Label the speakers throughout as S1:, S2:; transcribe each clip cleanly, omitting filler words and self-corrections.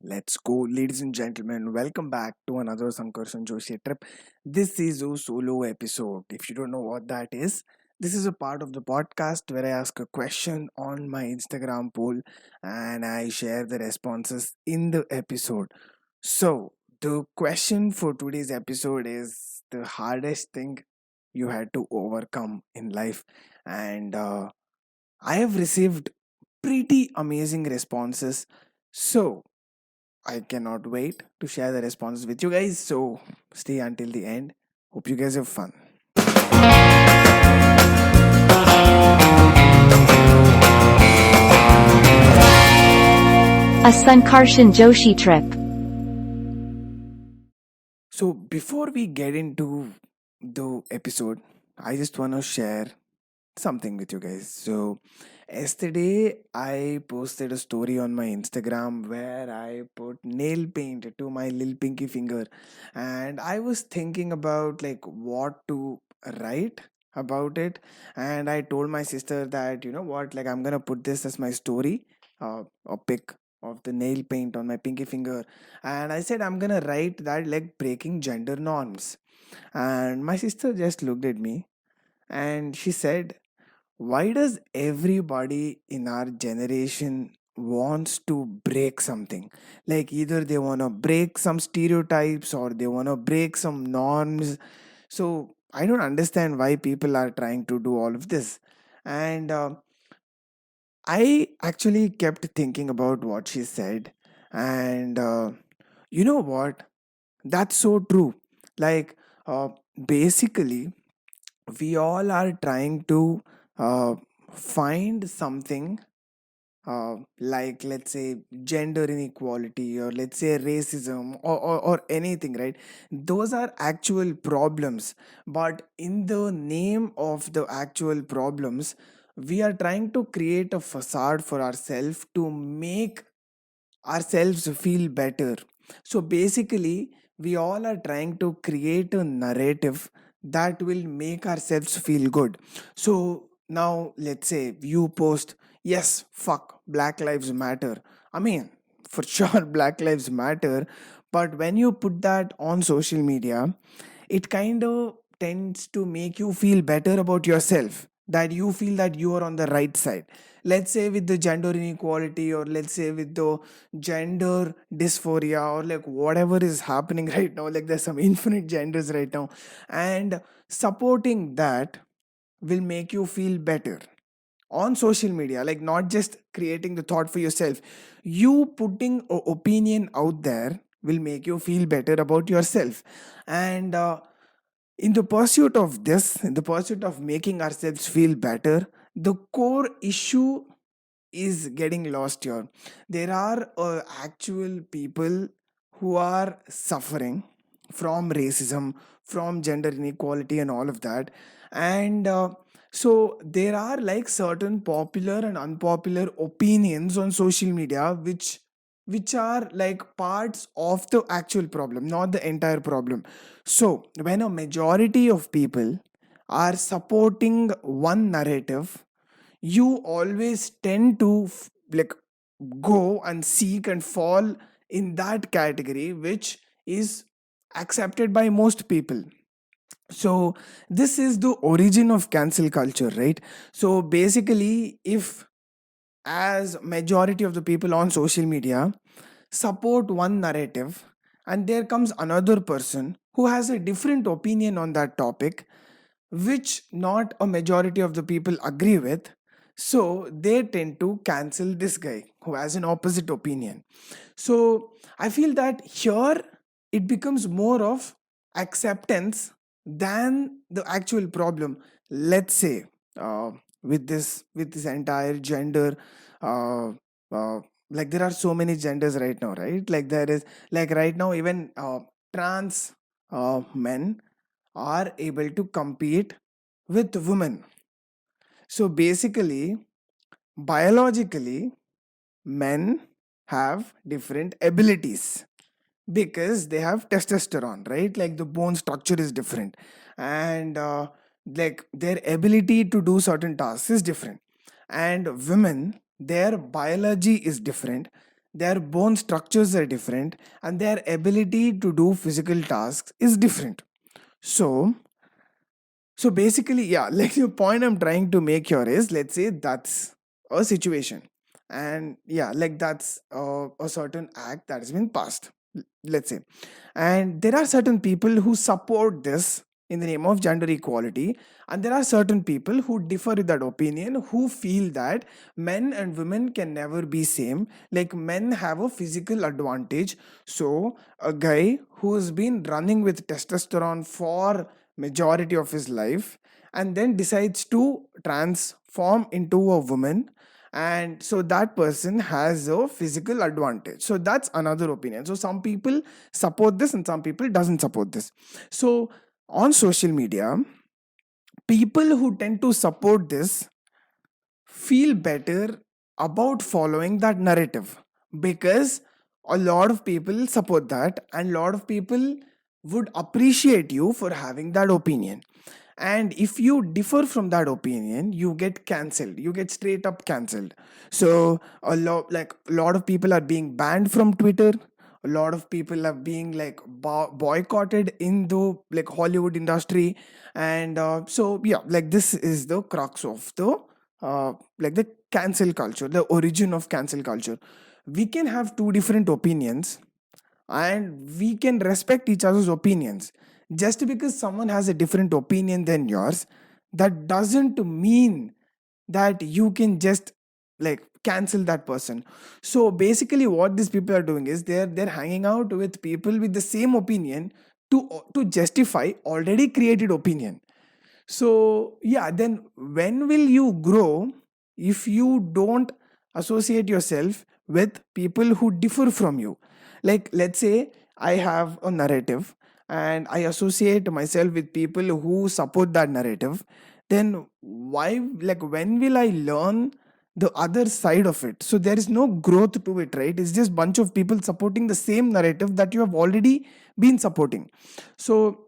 S1: Let's go, ladies and gentlemen. Welcome back to another Sankarshan Joshi trip. This is a solo episode. If you don't know what that is, this is a part of the podcast where I ask a question on my Instagram poll and I share the responses in the episode. So, the question for today's episode is the hardest thing you had to overcome in life. And I have received pretty amazing responses. So, I cannot wait to share the responses with you guys. So stay until the end. Hope you guys have fun.
S2: A Sankarshan Joshi trip.
S1: So before we get into the episode, I just want to share something with you guys. So yesterday I posted a story on my Instagram where I put nail paint to my little pinky finger, and I was thinking about like what to write about it. And I told my sister that, you know what, like I'm gonna put this as my story, a pic of the nail paint on my pinky finger. And I said I'm gonna write that like breaking gender norms. And my sister just looked at me and she said, why does everybody in our generation wants to break something? Like either they want to break some stereotypes or they want to break some norms. So I don't understand why people are trying to do all of this. And I actually kept thinking about what she said. And you know what, that's so true. Like uh, basically we all are trying to uh, find something, like let's say gender inequality, or let's say racism, or anything, right? Those are actual problems, but in the name of the actual problems we are trying to create a facade for ourselves to make ourselves feel better. So basically, we all are trying to create a narrative that will make ourselves feel good. So now, let's say you post, yes, fuck, Black Lives Matter. I mean, for sure, Black Lives Matter. But when you put that on social media, it kind of tends to make you feel better about yourself, that you feel that you are on the right side. Let's say with the gender inequality, or let's say with the gender dysphoria, or like whatever is happening right now, like there's some infinite genders right now, and supporting that will make you feel better on social media. Like not just creating the thought for yourself, you putting a opinion out there will make you feel better about yourself. And in the pursuit of this, in the pursuit of making ourselves feel better, the core issue is getting lost here. There are actual people who are suffering from racism, from gender inequality, and all of that. And so there are like certain popular and unpopular opinions on social media, which are like parts of the actual problem, not the entire problem. So when a majority of people are supporting one narrative, you always tend to like go and seek and fall in that category which is accepted by most people. So this is the origin of cancel culture, right? So basically, if as majority of the people on social media support one narrative, and there comes another person who has a different opinion on that topic, which not a majority of the people agree with, so they tend to cancel this guy who has an opposite opinion. So I feel that here it becomes more of acceptance than the actual problem. Let's say uh, with this entire gender, uh, uh, like there are so many genders right now, right? Like there is, like right now even trans men are able to compete with women. So basically, biologically, men have different abilities because they have testosterone, right? Like the bone structure is different, and like their ability to do certain tasks is different. And women, their biology is different, their bone structures are different, and their ability to do physical tasks is different. So so basically, yeah, like the point I'm trying to make here is, let's say that's a situation, and yeah, like that's a certain act that has been passed, let's say, and there are certain people who support this in the name of gender equality, and there are certain people who differ with that opinion, who feel that men and women can never be same, like men have a physical advantage. So a guy who has been running with testosterone for majority of his life and then decides to transform into a woman, and so that person has a physical advantage. So that's another opinion. So some people support this and some people doesn't support this. So on social media, people who tend to support this feel better about following that narrative, because a lot of people support that and a lot of people would appreciate you for having that opinion. And if you differ from that opinion, you get cancelled, you get straight up cancelled. So a lot of people are being banned from Twitter, a lot of people are being like boycotted in the like Hollywood industry. And so yeah, like this is the crux of the like the cancel culture, the origin of cancel culture. We can have two different opinions and we can respect each other's opinions. Just because someone has a different opinion than yours, that doesn't mean that you can just like cancel that person. So basically what these people are doing is they're hanging out with people with the same opinion to justify already created opinion. So, yeah, then when will you grow if you don't associate yourself with people who differ from you? Like, let's say I have a narrative and I associate myself with people who support that narrative, then why, like, when will I learn the other side of it? So, there is no growth to it, right? It's just bunch of people supporting the same narrative that you have already been supporting. So,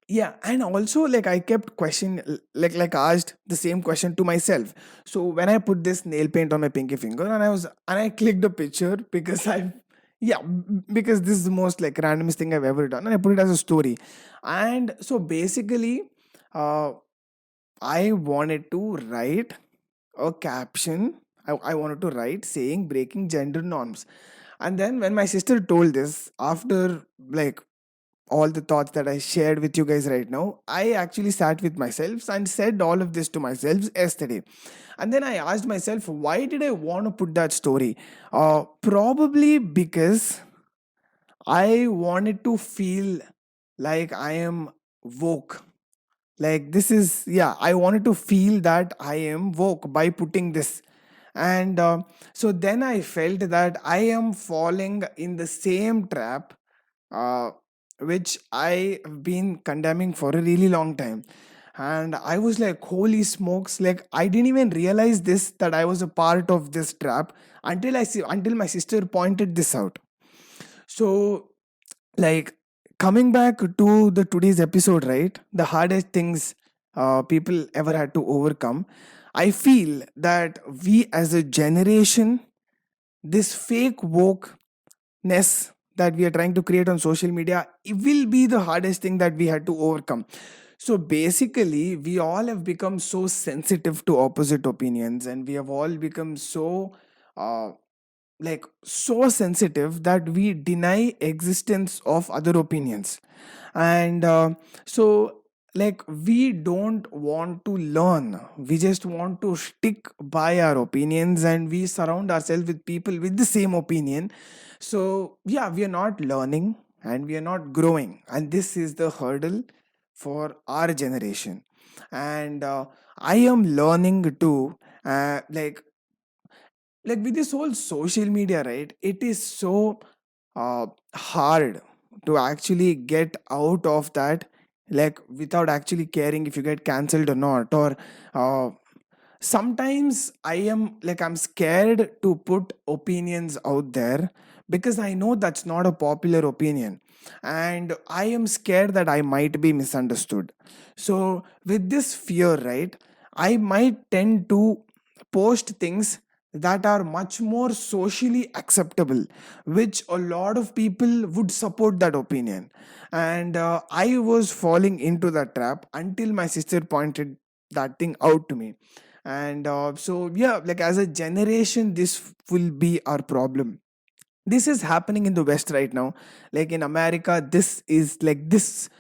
S1: yeah, and also like I kept question like asked the same question to myself. So when I put this nail paint on my pinky finger and I clicked a picture because I yeah because this is the most like randomest thing I've ever done, and I put it as a story. And so basically uh I wanted to write a caption. I wanted to write saying breaking gender norms. And then when my sister told this, after like all the thoughts that I shared with you guys right now, I actually sat with myself and said all of this to myself yesterday. And then I asked myself, why did I want to put that story? Probably because I wanted to feel like I am woke. Like this is, yeah, I wanted to feel that I am woke by putting this. And so then I felt that I am falling in the same trap uh, which I have been condemning for a really long time. And I was like, holy smokes, like I didn't even realize this that I was a part of this trap until my sister pointed this out. So like coming back to the today's episode, right? The hardest things people ever had to overcome. I feel that we as a generation, this fake woke ness that we are trying to create on social media, it will be the hardest thing that we had to overcome. So basically we all have become so sensitive to opposite opinions, and we have all become so uh, like so sensitive that we deny existence of other opinions. And so like we don't want to learn, we just want to stick by our opinions, and we surround ourselves with people with the same opinion. So yeah, we are not learning and we are not growing, and this is the hurdle for our generation. And I am learning to like with this whole social media, right? It is so hard to actually get out of that, like without actually caring if you get cancelled or not. Or uh, sometimes I'm scared to put opinions out there because I know that's not a popular opinion, and I am scared that I might be misunderstood. So with this fear, right, I might tend to post things that are much more socially acceptable, which a lot of people would support that opinion. And I was falling into that trap until my sister pointed that thing out to me. And so, yeah, like as a generation, this will be our problem. This is happening in the West right now. Like in America, this is like this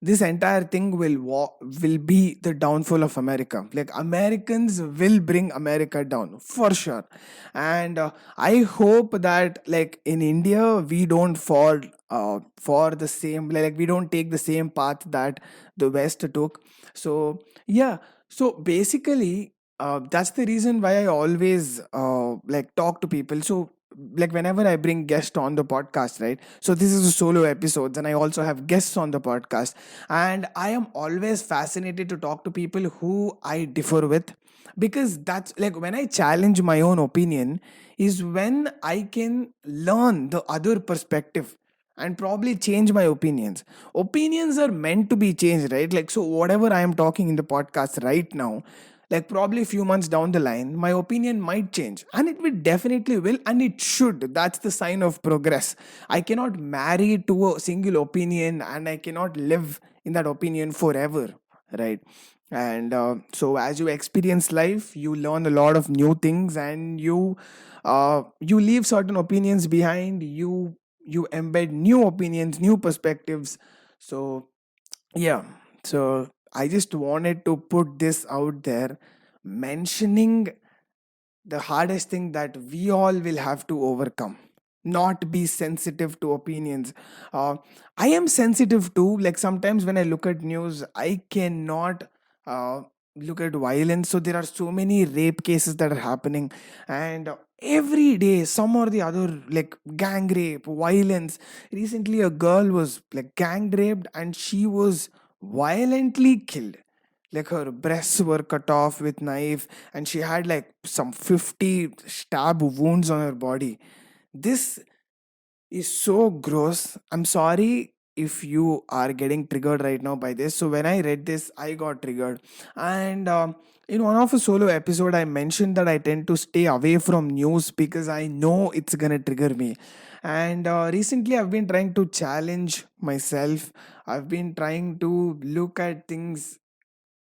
S1: entire thing will be the downfall of America. Like Americans will bring America down for sure. And I hope that like in India we don't fall for the same, like we don't take the same path that the West took. So yeah, so basically that's the reason why I always like talk to people. So like whenever I bring guests on the podcast, right? So this is a solo episodes and I also have guests on the podcast, and I am always fascinated to talk to people who I differ with, because that's like when I challenge my own opinion is when I can learn the other perspective and probably change my opinions are meant to be changed, right? Like, so whatever I am talking in the podcast right now, like probably a few months down the line my opinion might change, and it will definitely will, and it should. That's the sign of progress. I cannot marry to a single opinion and I cannot live in that opinion forever, right? And so as you experience life you learn a lot of new things, and you leave certain opinions behind, you embed new opinions, new perspectives. So yeah, so I just wanted to put this out there, mentioning the hardest thing that we all will have to overcome, not be sensitive to opinions. uh, I am sensitive too. Like sometimes when I look at news I cannot uh, look at violence. So there are so many rape cases that are happening, and every day some or the other, like gang rape, violence. Recently a girl was like gang raped and she was violently killed. Like her breasts were cut off with knife, and she had like some 50 stab wounds on her body. This is so gross. I'm sorry if you are getting triggered right now by this. So when I read this I got triggered. And in one of a solo episode I mentioned that I tend to stay away from news because I know it's gonna trigger me. And recently I've been trying to challenge myself. I've been trying to look at things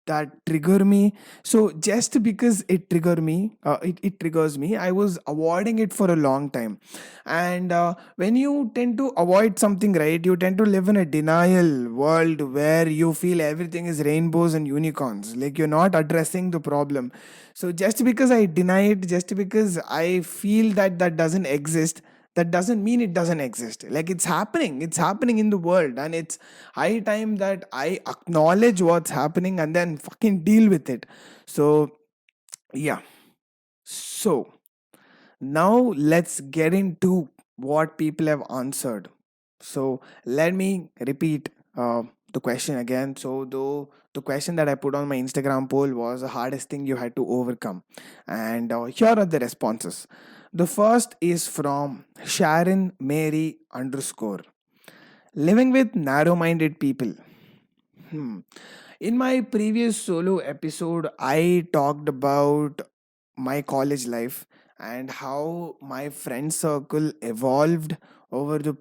S1: that trigger me. So just because it triggers me, I was avoiding it for a long time. And when you tend to avoid something, right, you tend to live in a denial world where you feel everything is rainbows and unicorns, like you're not addressing the problem. So just because I deny it, just because I feel that that doesn't exist, that doesn't mean it doesn't exist. Like it's happening in the world, and it's high time that I acknowledge what's happening and then fucking deal with it. So yeah, so now let's get into what people have answered. So let me repeat the question again. So though the question that I put on my Instagram poll was the hardest thing you had to overcome, and here are the responses. The first is from Sharon Mary underscore. Living with narrow-minded people. Hmm. In my previous solo episode, I talked about my college life and how my friend circle evolved over the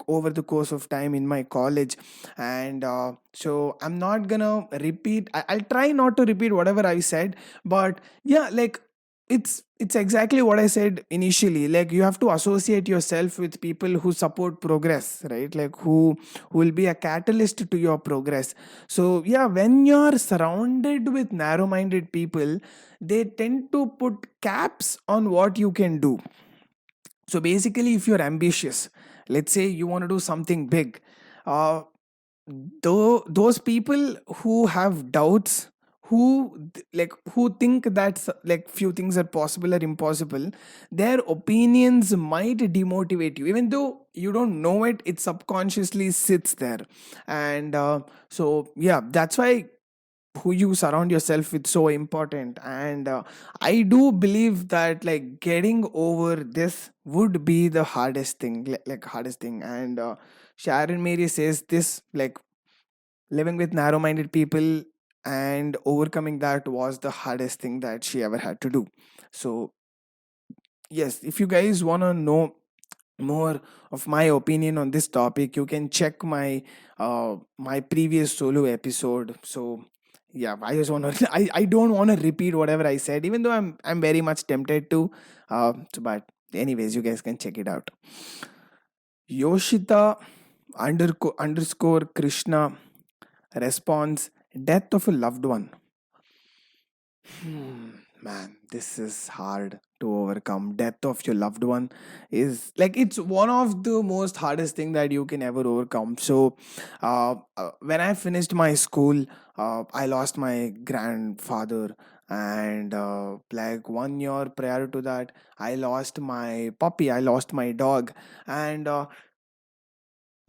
S1: over the course of time in my college. And so I'm not gonna repeat. I'll try not to repeat whatever I said, but yeah, like it's exactly what I said initially. Like you have to associate yourself with people who support progress, right? Like who will be a catalyst to your progress. So yeah, when you're surrounded with narrow-minded people, they tend to put caps on what you can do. So basically if you're ambitious, let's say you want to do something big, uh, though those people who have doubts, who think that like few things are possible or impossible, their opinions might demotivate you. Even though you don't know it, it subconsciously sits there. And so yeah, that's why who you surround yourself with so important. And I do believe that like getting over this would be the hardest thing, like hardest thing. And Sharon Mary says this, like living with narrow-minded people and overcoming that was the hardest thing that she ever had to do. So yes, if you guys want to know more of my opinion on this topic, you can check my previous solo episode. So yeah, I just want to I don't want to repeat whatever I said, even though I'm very much tempted to. But anyways, you guys can check it out. Yoshita underscore Krishna responds, death of a loved one. Man, this is hard to overcome. Death of your loved one is like it's one of the most hardest thing that you can ever overcome. So, when I finished my school, I lost my grandfather, and like 1 year prior to that, I lost my puppy. I lost my dog, and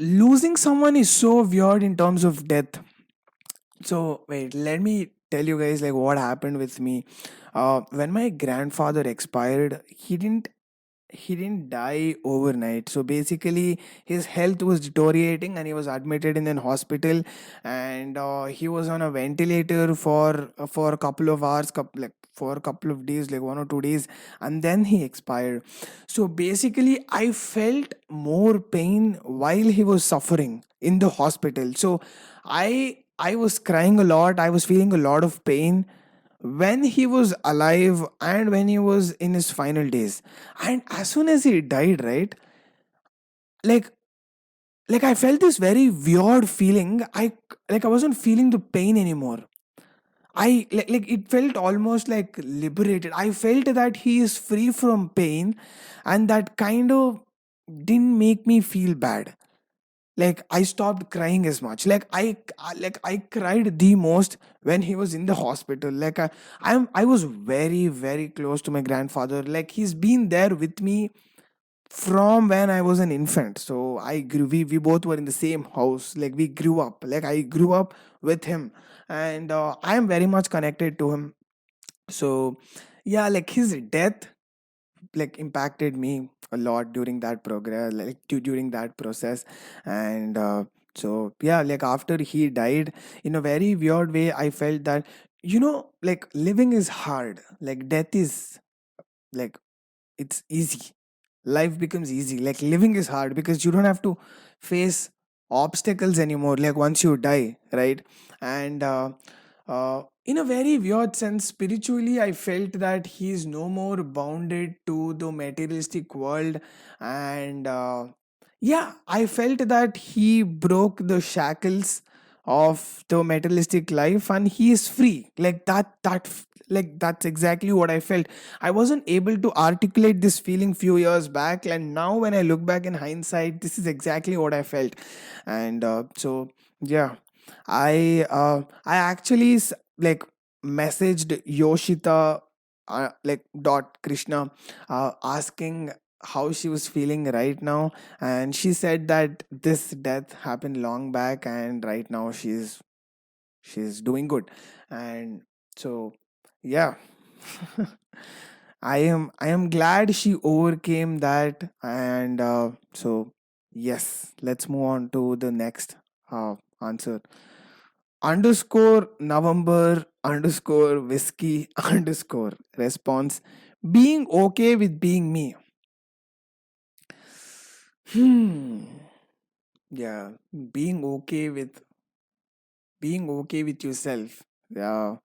S1: losing someone is so weird in terms of death. So wait, let me tell you guys like what happened with me. When my grandfather expired, he didn't die overnight. So basically his health was deteriorating and he was admitted in an hospital, and he was on a ventilator for a couple of hours, like for a couple of days, like 1 or 2 days, and then he expired. So basically I felt more pain while he was suffering in the hospital. So I was crying a lot, I was feeling a lot of pain when he was alive and when he was in his final days. And as soon as he died, right, like like I felt this very weird feeling. I wasn't feeling the pain anymore. I like it felt almost like liberated. I felt that he is free from pain, and that kind of didn't make me feel bad. Like I stopped crying as much. Like I cried the most when he was in the hospital. I was very very close to my grandfather. Like he's been there with me from when I was an infant. So we both were in the same house. Like we grew up. Like I grew up with him, and I am very much connected to him. So yeah, like his death like impacted me a lot during that progress, like during that process. And so yeah, like after he died, in a very weird way I felt that, like living is hard, like death is like it's easy. Life becomes easy. Like living is hard because you don't have to face obstacles anymore, like once you die, right? And in a very weird sense, spiritually I felt that he is no more bounded to the materialistic world. And yeah, I felt that he broke the shackles of the materialistic life and he is free. Like that's exactly what I felt. I wasn't able to articulate this feeling few years back, and now when I look back in hindsight, this is exactly what I felt. And so yeah, I actually like messaged Yoshita, like dot Krishna, asking how she was feeling right now, and she said that this death happened long back, and right now she's doing good. And so yeah, I am glad she overcame that. And so yes, let's move on to the next answer. Underscore November underscore whiskey underscore response, being okay with being me. Hmm. Yeah, being okay with yourself. Yeah,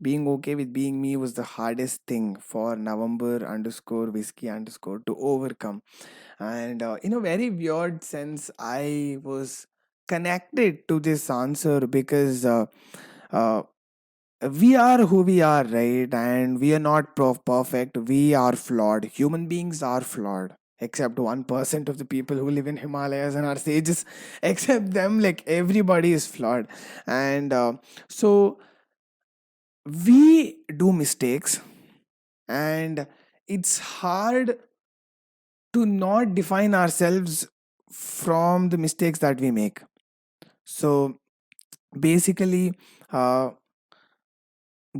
S1: being okay with being me was the hardest thing for November underscore whiskey underscore to overcome. And in a very weird sense, I was connected to this answer because uh, we are who we are, right? And we are not perfect. We are flawed. Human beings are flawed. Except 1% of the people who live in Himalayas and are sages. Except them, like everybody is flawed. And so we do mistakes, and it's hard to not define ourselves from the mistakes that we make. So basically, uh,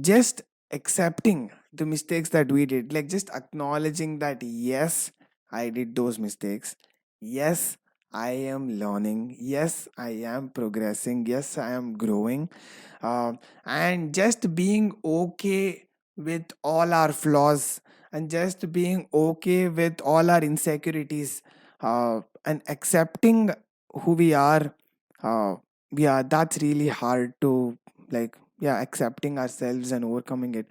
S1: just accepting the mistakes that we did, like just acknowledging that yes, I did those mistakes, yes, I am learning, yes, I am progressing, yes, I am growing, uh, and just being okay with all our flaws, and just being okay with all our insecurities, and accepting who we are. uh, yeah, that's really hard to, like, yeah, accepting ourselves and overcoming it.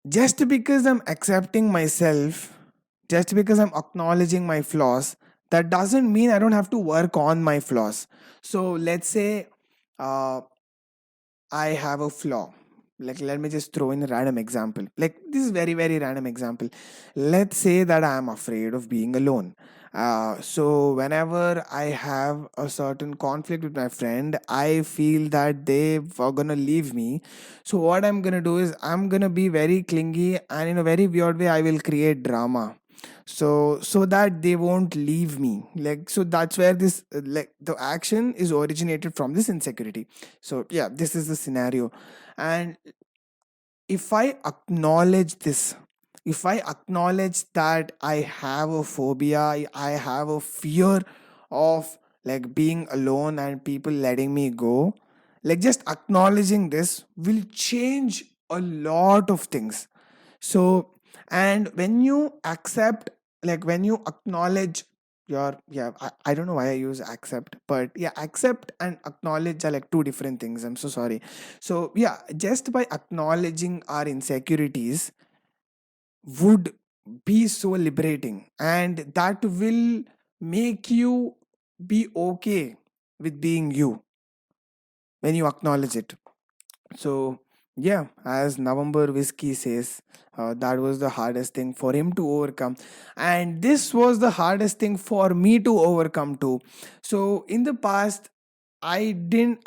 S1: Just because I'm accepting myself, just because I'm acknowledging my flaws, that doesn't mean I don't have to work on my flaws. So let's say, uh, I have a flaw. Like, let me just throw in a random example. Like, this is very, very random example. Let's say that I am afraid of being alone. So, whenever I have a certain conflict with my friend, I feel that they are gonna leave me. So, what I'm gonna do is I'm gonna be very clingy, and in a very weird way, I will create drama, so that they won't leave me. Like, so that's where this, like, the action is originated from this insecurity. So yeah, this is the scenario. And if I acknowledge this, if I acknowledge that I have a phobia, I have a fear of, like, being alone and people letting me go, like, just acknowledging this will change a lot of things. So, and when you accept, like, when you acknowledge your, yeah, I don't know why I use accept, but yeah, accept and acknowledge are like two different things. I'm so sorry. So yeah, just by acknowledging our insecurities would be so liberating, and that will make you be okay with being you when you acknowledge it. So, yeah, as November Whiskey says, that was the hardest thing for him to overcome. And this was the hardest thing for me to overcome too. So, in the past, I didn't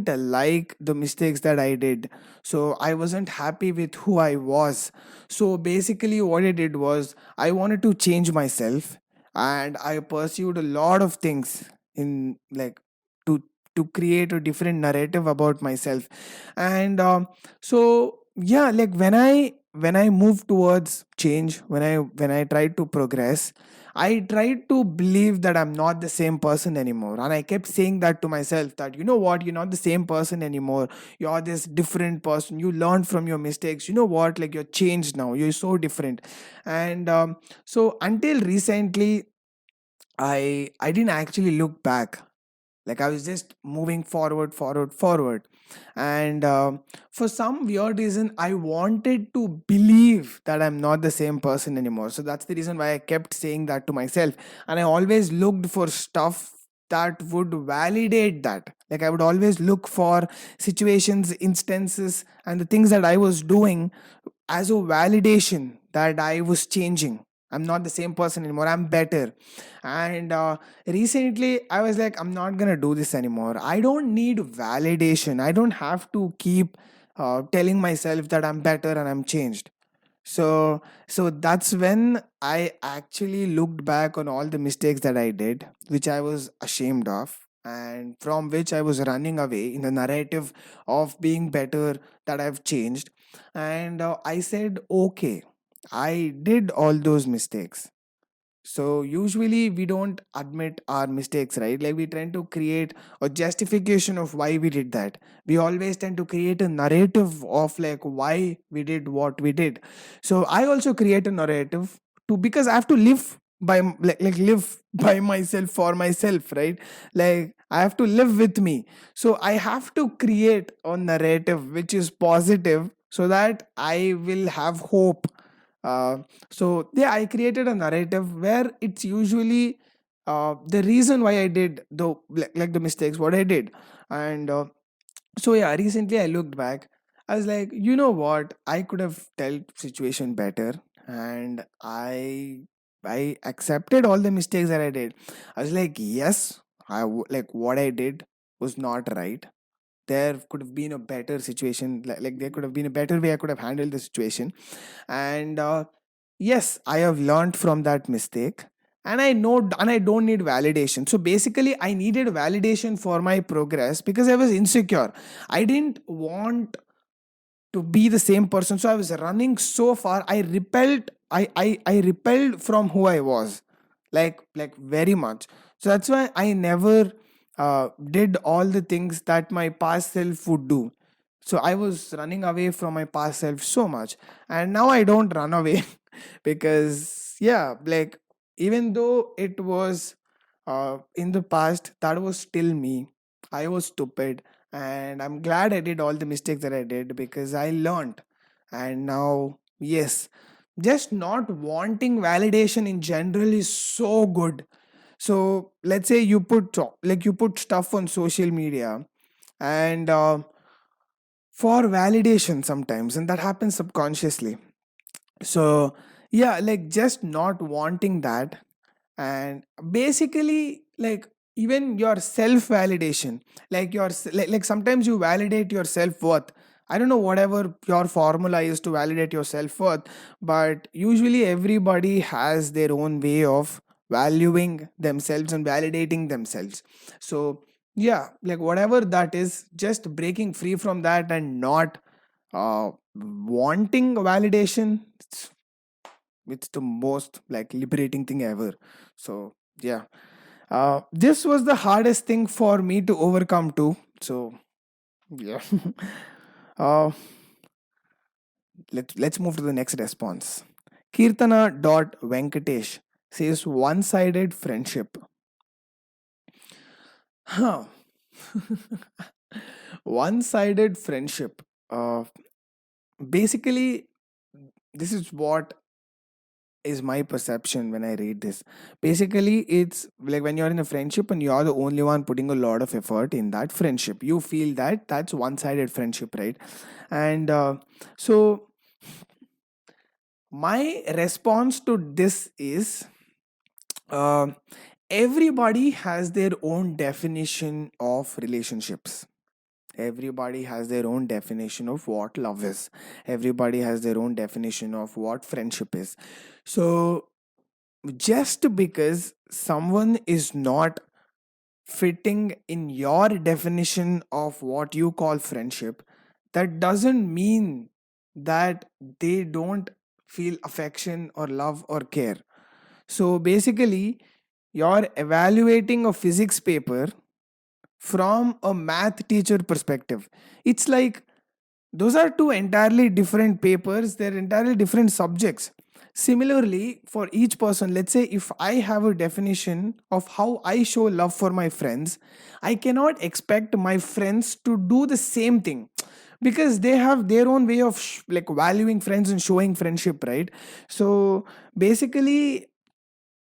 S1: like the mistakes that I did. So I wasn't happy with who I was. So basically what I did was I wanted to change myself, and I pursued a lot of things in, like, to create a different narrative about myself. And so yeah, like, when I move towards change, when I try to progress, I tried to believe that I'm not the same person anymore. And I kept saying that to myself, that, you know what, you're not the same person anymore. You're this different person. You learned from your mistakes. You know what, like, you're changed now. You're so different. And so until recently, I didn't actually look back. Like, I was just moving forward, forward, forward. And for some weird reason, I wanted to believe that I'm not the same person anymore. So that's the reason why I kept saying that to myself. And I always looked for stuff that would validate that. Like, I would always look for situations, instances, and the things that I was doing as a validation that I was changing. I'm not the same person anymore. I'm better. And recently, I was like, I'm not going to do this anymore. I don't need validation. I don't have to keep telling myself that I'm better and I'm changed. So that's when I actually looked back on all the mistakes that I did, which I was ashamed of, and from which I was running away in the narrative of being better, that I've changed. And I said, okay, I did all those mistakes. So usually we don't admit our mistakes, right? Like, we tend to create a justification of why we did that. We always tend to create a narrative of, like, why we did what we did. So I also create a narrative to, because I have to live by like live by myself, for myself, right? Like, I have to live with me. So I have to create a narrative which is positive, so that I will have hope. uh, so yeah, I created a narrative where it's usually the reason why I did the, like, the mistakes what I did. And so yeah, recently I looked back. I was like, you know what, I could have dealt situation better. And I accepted all the mistakes that I did. I was like, yes, like, what I did was not right. There could have been a better situation, like, there could have been a better way I could have handled the situation. And yes, I have learned from that mistake. And I know, and I don't need validation. So basically, I needed validation for my progress because I was insecure. I didn't want to be the same person, so I was running so far. I repelled, I repelled from who I was, like very much. So that's why I never did all the things that my past self would do. So I was running away from my past self so much, and now I don't run away because yeah, like even though it was in the past, that was still me. I was stupid, and I'm glad I did all the mistakes that I did because I learned. And now, yes, just not wanting validation in general is so good. So let's say you put stuff on social media, and for validation sometimes, and that happens subconsciously. So yeah, like just not wanting that, and basically like even your self validation, like sometimes you validate your self worth. I don't know whatever your formula is to validate your self worth, but usually everybody has their own way of valuing themselves and validating themselves. So yeah, like whatever that is, just breaking free from that and not wanting validation, it's the most like liberating thing ever. So yeah, this was the hardest thing for me to overcome too. So yeah. uh, let's move to the next response. Kirtana dot Venkatesh says one-sided friendship. Huh. One-sided friendship. Basically, this is what is my perception when I read this. Basically, it's like when you're in a friendship and you're the only one putting a lot of effort in that friendship, you feel that that's one-sided friendship, right? And so my response to this is, uh, everybody has their own definition of relationships. Everybody has their own definition of what love is. Everybody has their own definition of what friendship is. So just because someone is not fitting in your definition of what you call friendship, that doesn't mean that they don't feel affection or love or care. So basically, you're evaluating a physics paper from a math teacher perspective. It's like those are two entirely different papers, they're entirely different subjects. Similarly, for each person, let's say if I have a definition of how I show love for my friends, I cannot expect my friends to do the same thing because they have their own way of like valuing friends and showing friendship, right? So basically,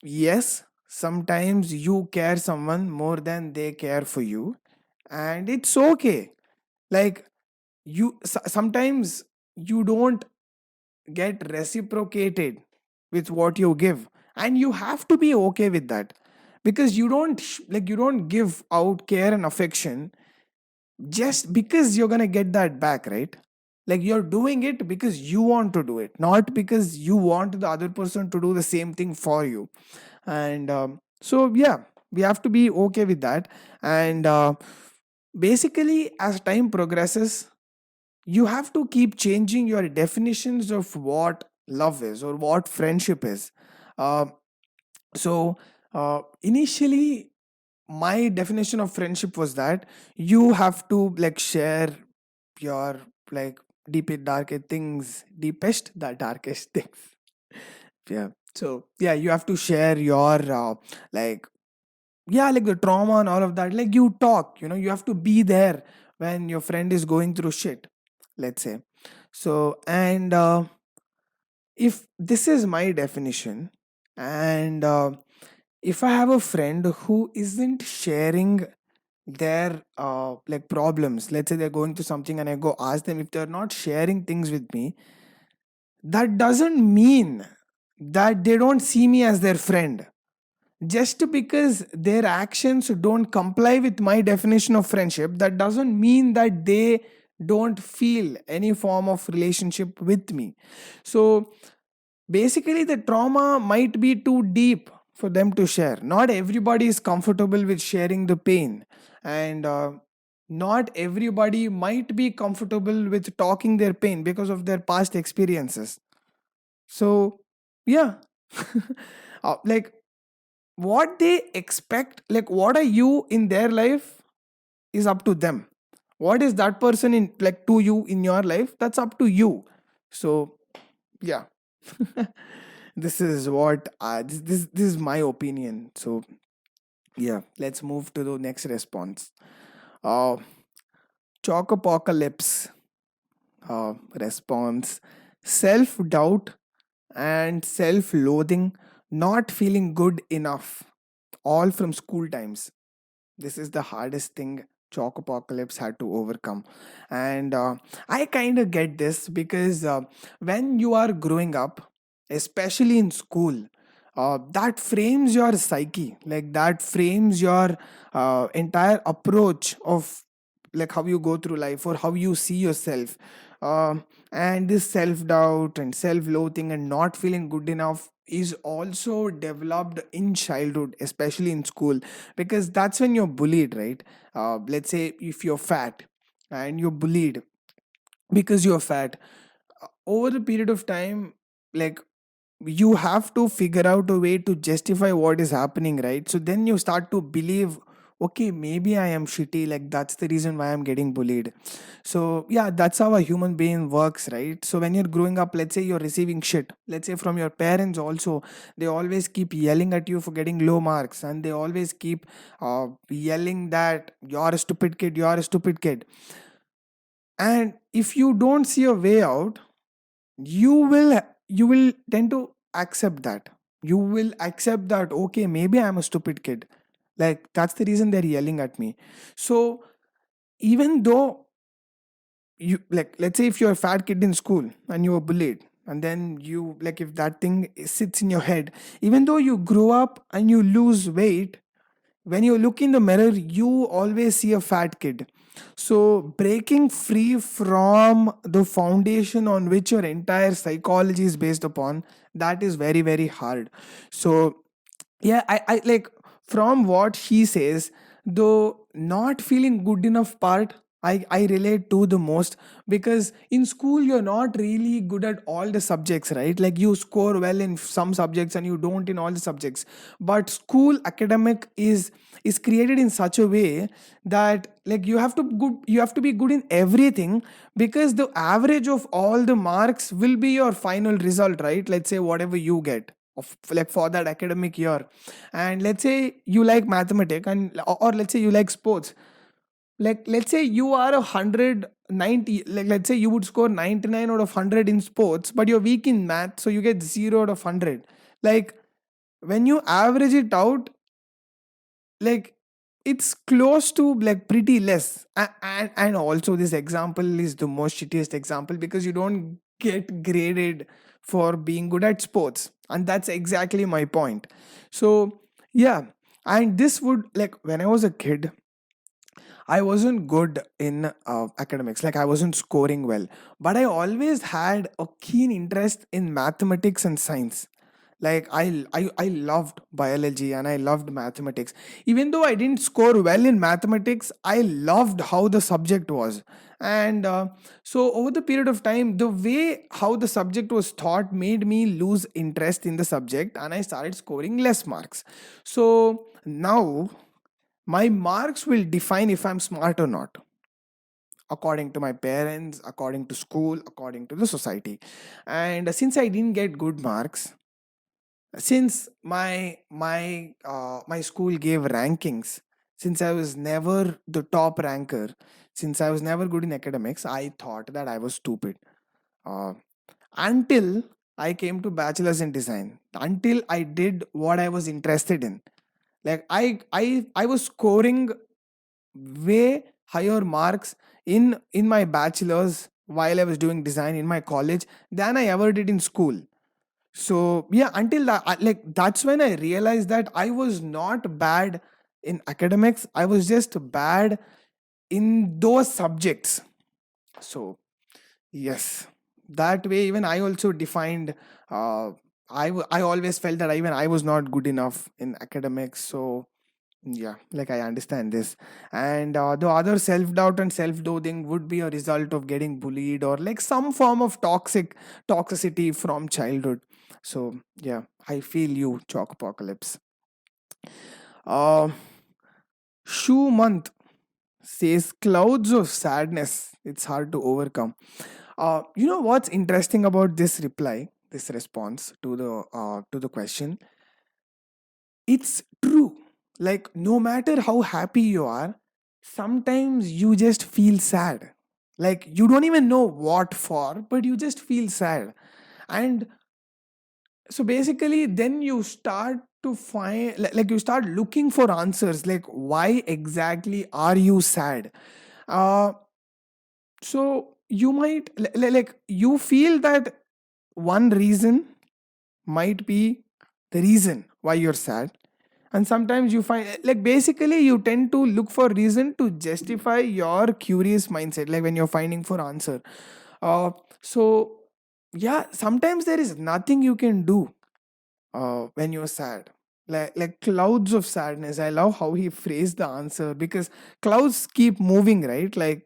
S1: yes, sometimes you care someone more than they care for you, and it's okay. Like sometimes you don't get reciprocated with what you give, and you have to be okay with that because you don't give out care and affection just because you're going to get that back, right? Like you're doing it because you want to do it, not because you want the other person to do the same thing for you. And so yeah, we have to be okay with that. And basically, as time progresses, you have to keep changing your definitions of what love is or what friendship is. Uh, so initially, my definition of friendship was that you have to like share your like deepest the darkest things. Yeah. So yeah, you have to share your like yeah, like the trauma and all of that. Like you talk, you have to be there when your friend is going through shit, let's say. So and if this is my definition, and if I have a friend who isn't sharing their like problems, let's say they're going through something and I go ask them, if they're not sharing things with me, that doesn't mean that they don't see me as their friend. Just because their actions don't comply with my definition of friendship, that doesn't mean that they don't feel any form of relationship with me. So basically, the trauma might be too deep for them to share. Not everybody is comfortable with sharing the pain, and not everybody might be comfortable with talking their pain because of their past experiences. So yeah. Like what they expect, like what are you in their life, is up to them. What is that person in like to you in your life? That's up to you. So yeah. This is what this is my opinion. So yeah, let's move to the next response. uh Chalk apocalypse response: self doubt and self loathing, not feeling good enough, all from school times. This is the hardest thing Chalk Apocalypse had to overcome. And I kind of get this because when you are growing up, especially in school, that frames your psyche, like that frames your entire approach of like how you go through life or how you see yourself. And this self doubt and self loathing and not feeling good enough is also developed in childhood, especially in school, because that's when you're bullied, right? Let's say if you're fat and you're bullied because you're fat, over the period of time, like you have to figure out a way to justify what is happening, right? So then you start to believe, okay, maybe I am shitty, like that's the reason why I'm getting bullied. So yeah, that's how a human being works, right? So when you're growing up, let's say you're receiving shit, let's say from your parents also, they always keep yelling at you for getting low marks, and they always keep yelling that you're a stupid kid, you're a stupid kid. And if you don't see a way out, you will tend to accept that. You will accept that, okay, maybe I'm a stupid kid, like that's the reason they're yelling at me. So even though you, like, let's say if you're a fat kid in school and you were bullied, and then you, like, if that thing sits in your head, even though you grow up and you lose weight, when you look in the mirror you always see a fat kid. So breaking free from the foundation on which your entire psychology is based upon, that is very very hard. So yeah, I like, from what he says, though not feeling good enough part, I relate to the most, because in school you're not really good at all the subjects, right? Like you score well in some subjects and you don't in all the subjects. But school academic is created in such a way that, like, you have to be good in everything, because the average of all the marks will be your final result, right? Let's say whatever you get of, like, for that academic year. And let's say you like mathematics, and or let's say you like sports. Like, let's say you are 190, like let's say you would score 99 out of 100 in sports, but you're weak in math, so you get 0 out of 100. Like, when you average it out, like, it's close to like pretty less. And also this example is the most shittiest example, because you don't get graded for being good at sports, and that's exactly my point. So yeah, and this would, like, when I was a kid, I wasn't good in academics, like I wasn't scoring well, but I always had a keen interest in mathematics and science. Like I loved biology and I loved mathematics. Even though I didn't score well in mathematics, I loved how the subject was. And so over the period of time, the way how the subject was taught made me lose interest in the subject, and I started scoring less marks. So now my marks will define if I'm smart or not, according to my parents, according to school, according to the society. And since I didn't get good marks, since my school gave rankings, since I was never the top ranker, since I was never good in academics, I thought that I was stupid. uh, until I came to bachelor's in design, until I did what I was interested in. Like I was scoring way higher marks in my bachelor's while I was doing design in my college than I ever did in school. So yeah, until that, like, that's when I realized that I was not bad in academics, I was just bad in those subjects. So yes, that way even I also defined, uh, I always felt that even I was not good enough in academics. So yeah, like I understand this. And the other self doubt and self loathing would be a result of getting bullied or like some form of toxicity from childhood. So yeah, I feel you, Chalk Apocalypse. uh Shoe month, says clouds of sadness. It's hard to overcome. You know what's interesting about this reply, this response to the question? It's true. Like no matter how happy you are, sometimes you just feel sad. Like you don't even know what for, but you just feel sad. And so basically then you start to find like you start looking for answers, like why exactly are you sad? uh so you might like you feel that one reason might be the reason why you're sad, and sometimes you find like basically you tend to look for reason to justify your curious mindset, like when you're finding for answer. So yeah, sometimes there is nothing you can do when you're sad, like clouds of sadness. I love how he phrased the answer, because clouds keep moving, right? Like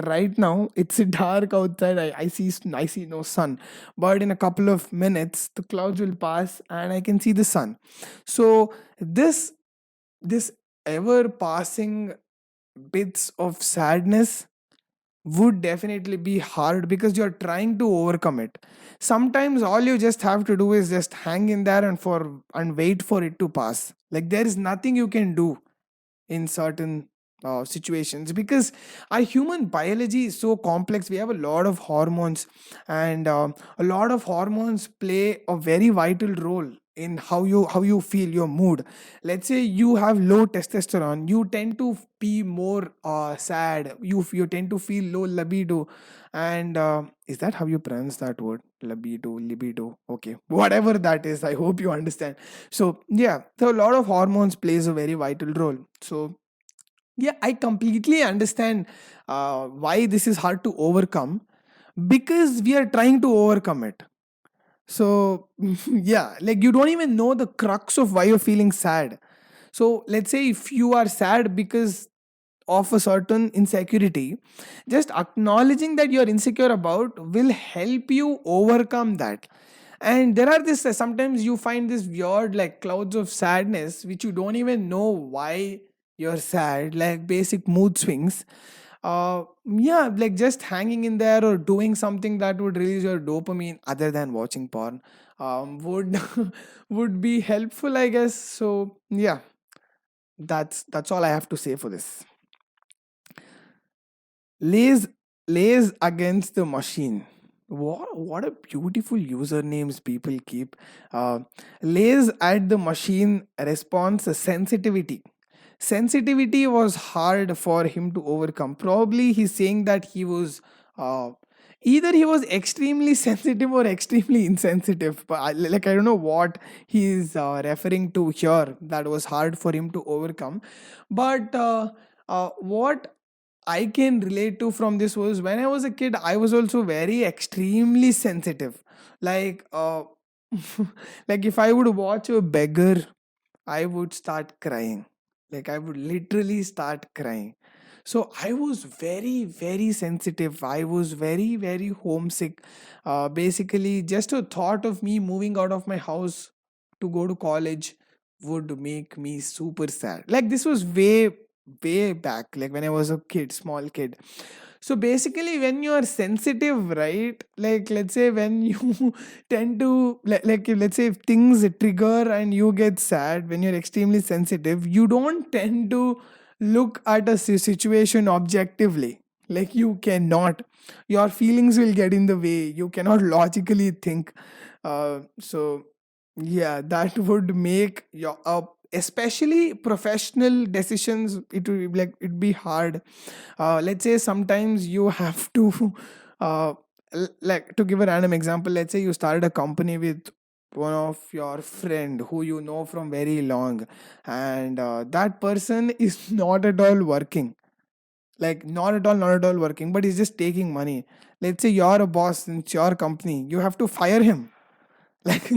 S1: right now it's dark outside. I see no sun, but in a couple of minutes the clouds will pass and I can see the sun. So this ever passing bits of sadness would definitely be hard because you're trying to overcome it. Sometimes all you just have to do is just hang in there and wait for it to pass. Like there is nothing you can do in certain situations, because our human biology is so complex. We have a lot of hormones, and a lot of hormones play a very vital role in how you feel, your mood. Let's say you have low testosterone, you tend to be more sad, you tend to feel low libido. And is that how you pronounce that word, libido? Okay, whatever that is, I hope you understand. So yeah, so a lot of hormones plays a very vital role. So yeah, I completely understand why this is hard to overcome, because we are trying to overcome it. So yeah, like you don't even know the crux of why you're feeling sad. So let's say if you are sad because of a certain insecurity, just acknowledging that you're insecure about will help you overcome that. And there are this sometimes you find this weird like clouds of sadness which you don't even know why you're sad, like basic mood swings. Yeah, like just hanging in there or doing something that would release your dopamine other than watching porn would would be helpful, I guess. So yeah, that's all I have to say for this. Lays lays against the machine. What a beautiful usernames people keep. Lays at the machine response sensitivity. Sensitivity was hard for him to overcome. Probably he's saying that he was uh, either he was extremely sensitive or extremely insensitive, but like I don't know what he's referring to here that was hard for him to overcome. But what I can relate to from this was when I was a kid, I was also very extremely sensitive. Like, like if I would watch a beggar, I would start crying. Like I would literally start crying. So I was very, very sensitive. I was very, very homesick. Basically, just a thought of me moving out of my house to go to college would make me super sad. Like this was way, way back, like when I was a kid, small kid. So basically, when you are sensitive, right? Like let's say when you tend to like let's say if things trigger and you get sad, when you're extremely sensitive, you don't tend to look at a situation objectively. Like you cannot, your feelings will get in the way, you cannot logically think. So yeah, that would make your especially professional decisions, it would like it'd be hard. Let's say sometimes you have to like to give a random example, let's say you started a company with one of your friend who you know from very long, and that person is not at all working, like not at all working, but he's just taking money. Let's say you're a boss in your company, you have to fire him, like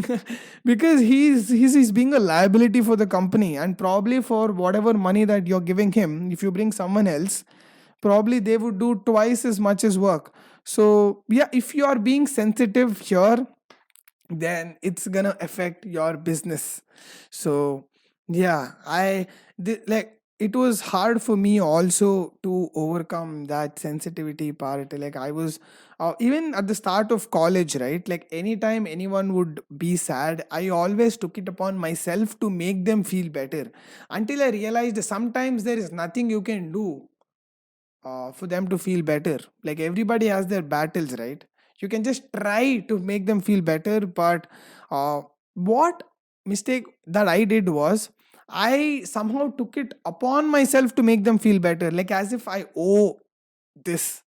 S1: because he's being a liability for the company, and probably for whatever money that you're giving him, if you bring someone else, probably they would do twice as much as work. So yeah, if you are being sensitive here, then it's gonna affect your business. So yeah, like it was hard for me also to overcome that sensitivity part. Like I was even at the start of college, right? Like anytime anyone would be sad, I always took it upon myself to make them feel better, until I realized sometimes there is nothing you can do for them to feel better. Like everybody has their battles, right? You can just try to make them feel better, but what mistake that I did was I somehow took it upon myself to make them feel better, like as if I owe this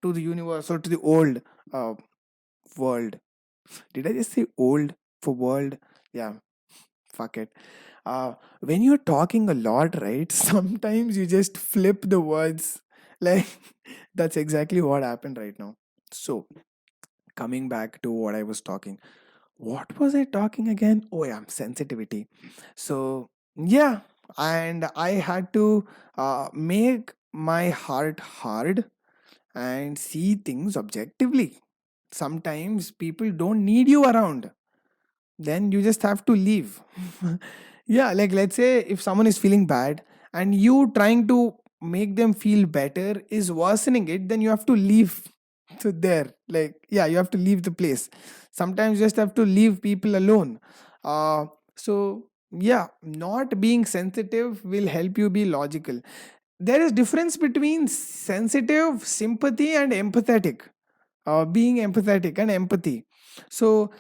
S1: to the universe or to the old uh, world. Did I just say old for world? Yeah, fuck it. When you're talking a lot, right? Sometimes you just flip the words. Like that's exactly what happened right now. So coming back to what I was talking. What was I talking again? Oh yeah, sensitivity. So yeah, and I had to make my heart hard and see things objectively. Sometimes people don't need you around, then you just have to leave. Yeah, like let's say if someone is feeling bad and you trying to make them feel better is worsening it, then you have to leave to there. Like, yeah, you have to leave the place. Sometimes you just have to leave people alone. uh so yeah, not being sensitive will help you be logical. There is difference between sensitive, sympathy, and empathetic. Being empathetic and empathy. So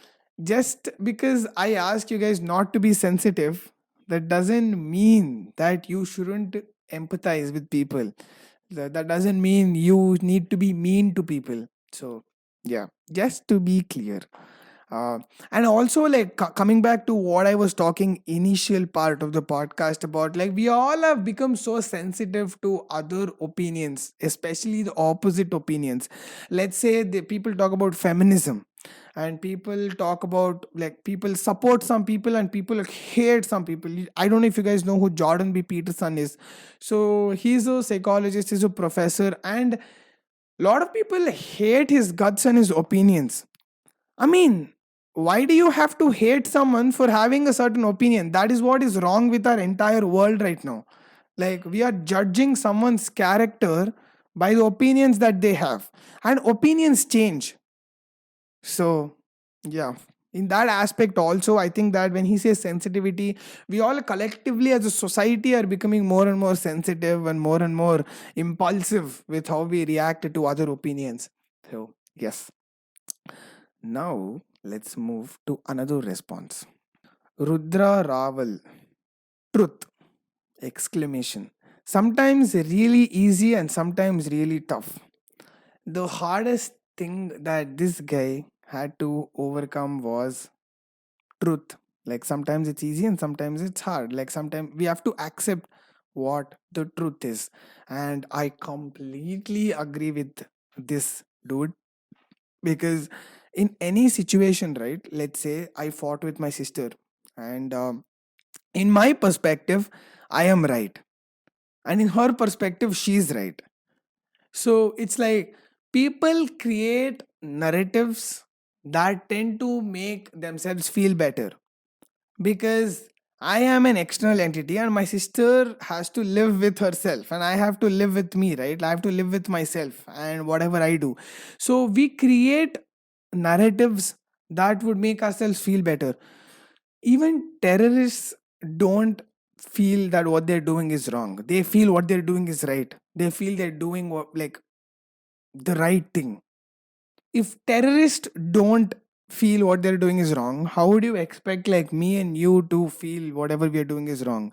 S1: just because I ask you guys not to be sensitive, that doesn't mean that you shouldn't empathize with people. That doesn't mean you need to be mean to people. So yeah, just to be clear. uh, and also, like coming back to what I was talking initial part of the podcast about, like we all have become so sensitive to other opinions, especially the opposite opinions. Let's say the people talk about feminism, and people talk about, like, people support some people and people hate some people. I don't know if you guys know who Jordan B. Peterson is. So he's a psychologist, he's a professor, and a lot of people hate his guts and his opinions. I mean, why do you have to hate someone for having a certain opinion? That is what is wrong with our entire world right now. Like, we are judging someone's character by the opinions that they have, and opinions change. So, yeah. In that aspect, also, I think that when he says sensitivity, we all collectively as a society are becoming more and more sensitive and more impulsive with how we react to other opinions. So, yes. Now, let's move to another response. Rudra Raval. Truth! Exclamation. Sometimes really easy and sometimes really tough. The hardest thing that this guy had to overcome was truth. Like sometimes it's easy and sometimes it's hard. Like sometimes we have to accept what the truth is. And I completely agree with this dude, because in any situation, right? Let's say I fought with my sister, and in my perspective I am right, and in her perspective she's right. So it's like people create narratives that tend to make themselves feel better, because I am an external entity and my sister has to live with herself and I have to live with me, right? I have to live with myself and whatever I do. So we create narratives that would make ourselves feel better. Even terrorists don't feel that what they're doing is wrong. They feel what they're doing is right. They feel they're doing what, like, the right thing. If terrorists don't feel what they're doing is wrong, how would you expect like me and you to feel whatever we are doing is wrong?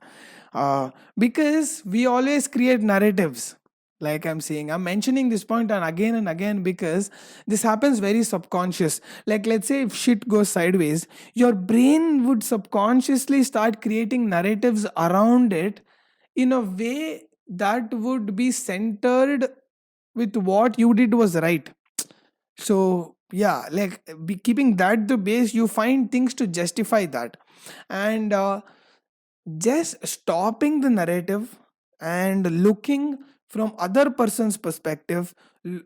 S1: Because we always create narratives. Like I'm saying, I'm mentioning this point and again because this happens very subconscious. Like, let's say if shit goes sideways, your brain would subconsciously start creating narratives around it in a way that would be centered with what you did was right. So yeah, like keeping that the base, you find things to justify that. And just stopping the narrative and looking from other person's perspective,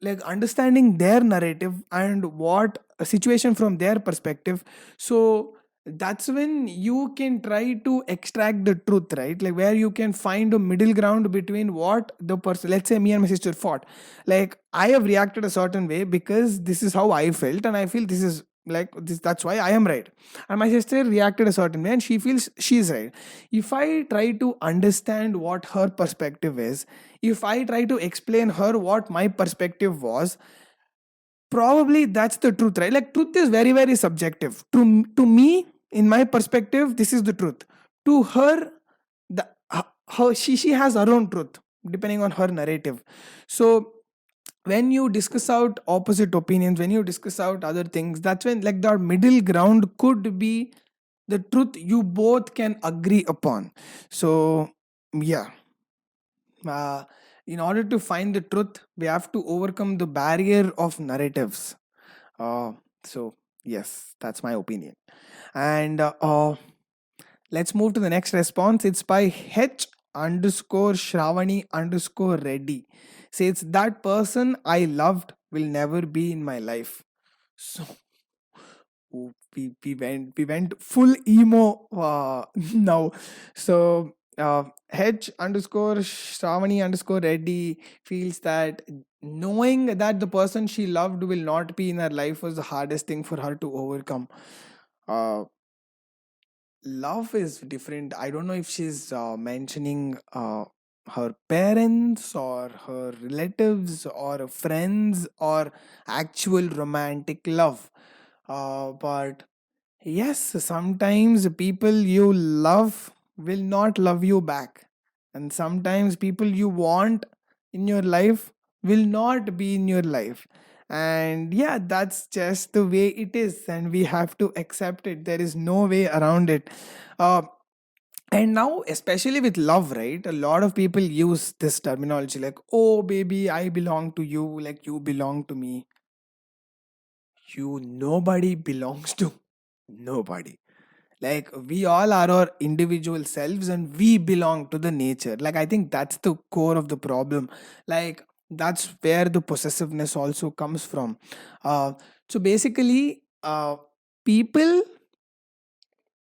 S1: like understanding their narrative and what a situation from their perspective. So that's when you can try to extract the truth, right? Like where you can find a middle ground between what the person, let's say me and my sister fought, like I have reacted a certain way because this is how I felt, and I feel this is like this, that's why I am right, and my sister reacted a certain way and she feels she's right. If I try to understand what her perspective is, if I try to explain her what my perspective was, probably that's the truth, right? Like truth is very very subjective. To me, in my perspective, this is the truth. To her, the her she has her own truth depending on her narrative. So when you discuss out opposite opinions, when you discuss out other things, that's when like the middle ground could be the truth you both can agree upon. So yeah, uh, in order to find the truth, we have to overcome the barrier of narratives. So yes, that's my opinion. And let's move to the next response. It's by H underscore Shravani underscore Reddy. Says that person I loved will never be in my life. So we went full emo now. So H underscore Shravani underscore Reddy feels that knowing that the person she loved will not be in her life was the hardest thing for her to overcome. Uh, Love is different. I don't know if she's mentioning her parents or her relatives or friends or actual romantic love. But yes, sometimes people you love will not love you back. And sometimes people you want in your life will not be in your life. And yeah, that's just the way it is. And we have to accept it. There is no way around it. Uh, and now, especially with love, right? A lot of people use this terminology like, oh, baby, I belong to you, like you belong to me. You, nobody belongs to nobody. Like we all are our individual selves and we belong to the nature. Like I think that's the core of the problem. Like that's where the possessiveness also comes from. So basically, people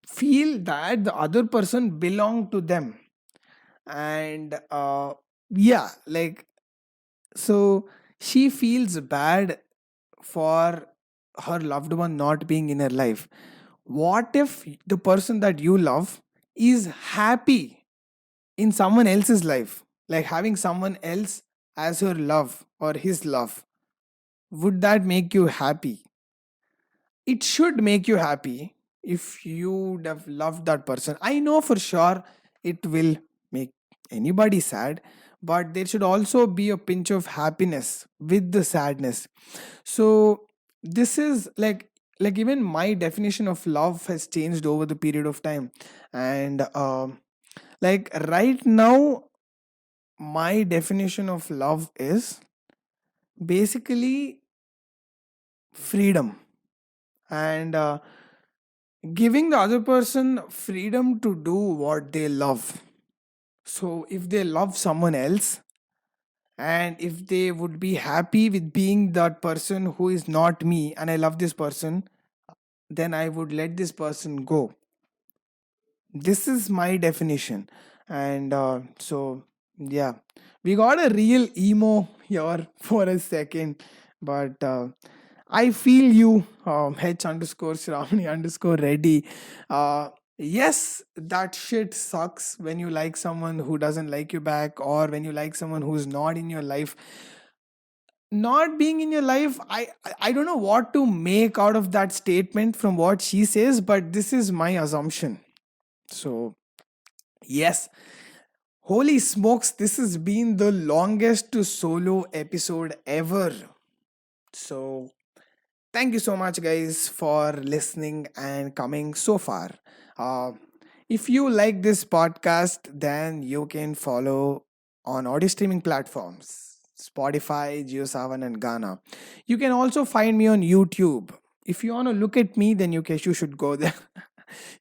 S1: feel that the other person belong to them. And yeah, like so she feels bad for her loved one not being in her life. What if the person that you love is happy in someone else's life, like having someone else as her love or his love? Would that make you happy? It should make you happy if you would have loved that person. I know for sure it will make anybody sad, but there should also be a pinch of happiness with the sadness. So this is like even my definition of love has changed over the period of time. And like right now, my definition of love is basically freedom, and giving the other person freedom to do what they love. So if they love someone else, and if they would be happy with being that person who is not me, and I love this person, then I would let this person go. This is my definition. And so yeah, we got a real emo here for a second. But I feel you, H underscore Shravani underscore Reddy. Yes, that shit sucks when you like someone who doesn't like you back, or when you like someone who's not in your life. Not being in your life, I don't know what to make out of that statement from what she says, but this is my assumption. So yes, holy smokes, this has been the longest solo episode ever. So thank you so much, guys, for listening and coming so far. Uh, if you like this podcast, then you can follow on audio streaming platforms Spotify, JioSavan, and Ghana. You can also find me on YouTube. If you want to look at me, then you should go there.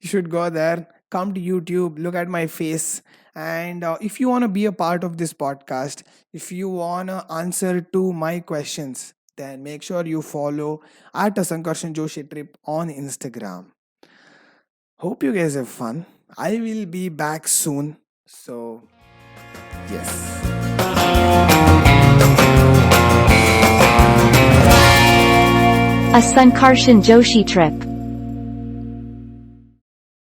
S1: You should go there, come to YouTube, look at my face. And if you want to be a part of this podcast, if you want to answer to my questions, then make sure you follow at a Sankarshan Joshi trip on Instagram. Hope you guys have fun. I will be back soon. So, yes.
S2: A Sankarshan Joshi trip.